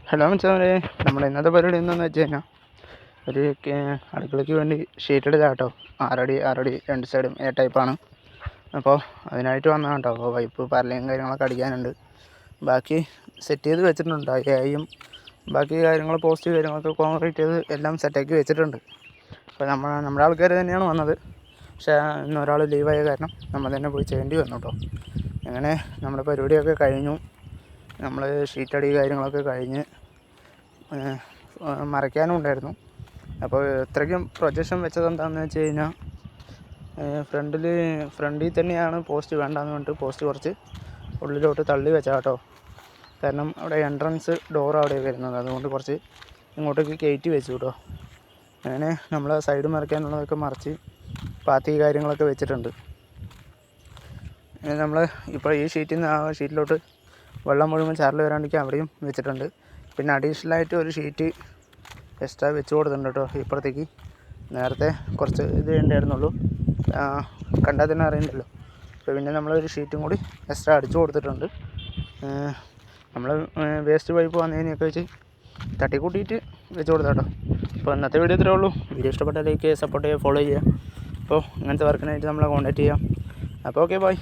Hello മച്ചാനെ, നമ്മുടെ ഇന്നത്തെ പരിപാടി എന്താണെന്ന് വെച്ച് കഴിഞ്ഞാൽ ഒരു അടുക്കളയ്ക്ക് വേണ്ടി ഷീറ്റ് എടുക്കാം കേട്ടോ. 6 അടി രണ്ട് സൈഡും ടൈപ്പാണ്. അപ്പോൾ അതിനായിട്ട് വന്നതാണ് കേട്ടോ. അപ്പോൾ പൈപ്പ് പരലയും കാര്യങ്ങളൊക്കെ അടിക്കാനുണ്ട്. ബാക്കി സെറ്റ് ചെയ്ത് വെച്ചിട്ടുണ്ട്. അയ്യായും ബാക്കി കാര്യങ്ങൾ പോസ്റ്റ് കാര്യങ്ങളൊക്കെ കോൺക്രീറ്റ് ചെയ്ത് എല്ലാം സെറ്റാക്കി വെച്ചിട്ടുണ്ട്. അപ്പോൾ നമ്മുടെ ആൾക്കാർ തന്നെയാണ് വന്നത്. പക്ഷേ ഇന്നൊരാൾ ലീവായ കാരണം നമ്മൾ തന്നെ പോയി ചെയ്യേണ്ടി വന്നു കേട്ടോ. അങ്ങനെ നമ്മുടെ പരിപാടിയൊക്കെ കഴിഞ്ഞു. നമ്മൾ ഷീറ്റടി കാര്യങ്ങളൊക്കെ കഴിഞ്ഞ് മറയ്ക്കാനും ഉണ്ടായിരുന്നു. അപ്പോൾ ഇത്രയ്ക്കും പ്രൊജക്ഷൻ വെച്ചത് എന്താണെന്ന് വെച്ച് കഴിഞ്ഞാൽ ഫ്രണ്ടിൽ തന്നെയാണ് പോസ്റ്റ് വേണ്ടാന്ന് പറഞ്ഞിട്ട് പോസ്റ്റ് കുറച്ച് ഉള്ളിലോട്ട് തള്ളി വെച്ചാൽ കേട്ടോ. കാരണം അവിടെ എൻട്രൻസ് ഡോർ അവിടെ വരുന്നത്, അതുകൊണ്ട് കുറച്ച് ഇങ്ങോട്ടേക്ക് കയറ്റി വെച്ചു കേട്ടോ. അങ്ങനെ നമ്മൾ സൈഡ് മറയ്ക്കാനുള്ളതൊക്കെ മറച്ച് പാത്തി കാര്യങ്ങളൊക്കെ വെച്ചിട്ടുണ്ട്. നമ്മൾ ഇപ്പോൾ ഈ ഷീറ്റിൽ നിന്ന് ആ ഷീറ്റിലോട്ട് വെള്ളം മുഴുവൻ ചാറിൽ വരാണ്ടിരിക്കാൻ അവിടെയും വെച്ചിട്ടുണ്ട്. പിന്നെ അഡീഷണലായിട്ട് ഒരു ഷീറ്റ് എക്സ്ട്രാ വെച്ച് കൊടുത്തിട്ടുണ്ട് കേട്ടോ. ഇപ്പുറത്തേക്ക് നേരത്തെ കുറച്ച് ഇത് ഉണ്ടായിരുന്നുള്ളൂ, കണ്ടാൽ തന്നെ അറിയുന്നുണ്ടല്ലോ. അപ്പോൾ പിന്നെ നമ്മളൊരു ഷീറ്റും കൂടി എക്സ്ട്രാ അടിച്ചു കൊടുത്തിട്ടുണ്ട്. നമ്മൾ വേസ്റ്റ് പൈപ്പ് വന്നതിനൊക്കെ വെച്ച് തട്ടിക്കൂട്ടിയിട്ട് വെച്ച് കൊടുത്താൽ കേട്ടോ. അപ്പോൾ ഇന്നത്തെ വീഡിയോ ഇത്രയേ ഉള്ളൂ. വീഡിയോ ഇഷ്ടപ്പെട്ടാൽ ലൈക്ക് ചെയ്യുക, സപ്പോർട്ട് ചെയ്യുക, ഫോളോ ചെയ്യുക. അപ്പോൾ ഇങ്ങനത്തെ വർക്കിനായിട്ട് നമ്മളെ കോൺടാക്റ്റ് ചെയ്യാം. അപ്പോൾ ഓക്കെ, ബൈ.